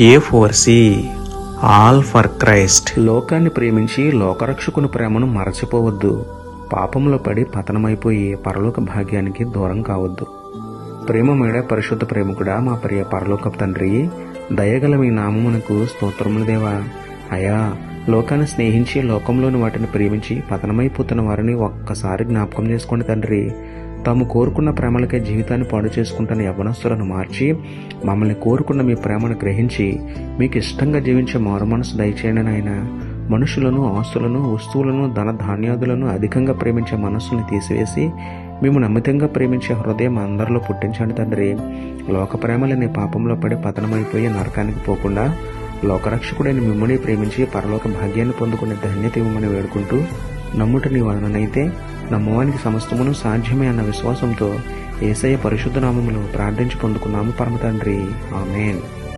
A4C all for Christ. లోకాన్ని ప్రేమించి లోకరక్షకుని ప్రేమను మరచిపోవద్దు. పాపంలో పడి పతనమైపోయి పరలోక భాగ్యానికి దూరం కావద్దు. ప్రేమమేడ పరిశుద్ధ ప్రేమికుడా, మా ప్రియ పరలోకపు తండ్రి, దయగల మీ నామమునకు స్తోత్రములు దేవా. అయా, లోకాన్ని స్నేహించి లోకంలోని వాటిని ప్రేమించి పతనమైపోతున్న వారిని ఒక్కసారి జ్ఞాపకం చేసుకోండి తండ్రి. తాము కోరుకున్న ప్రేమలకే జీవితాన్ని పాడు చేసుకుంటున్న యవ్వనస్తులను మార్చి మమ్మల్ని కోరుకున్న మీ ప్రేమను గ్రహించి మీకు ఇష్టంగా జీవించే మారు మనసు దయచేయండి నాయన. మనుషులను, ఆస్తులను, వస్తువులను, ధన ధాన్యాదులను అధికంగా ప్రేమించే మనస్సుని తీసివేసి మేము నమ్మితంగా ప్రేమించే హృదయం అందరిలో పుట్టించండి తండ్రి. లోక ప్రేమలని పాపంలో పడి పతనమైపోయి నరకానికి పోకుండా లోకరక్షకుడైన మిమ్మల్ని ప్రేమించి పరలోక భాగ్యాన్ని పొందుకునే ధన్యత ఇవ్వమని వేడుకుంటూ, నమ్ముట నీ వలననైతే నమ్మవానికి సమస్తమును సాధ్యమే అన్న విశ్వాసంతో యేసయ్య పరిశుద్ధ నామములో ప్రార్థించి పొందుకున్నాము పరమ తండ్రి. ఆమేన్.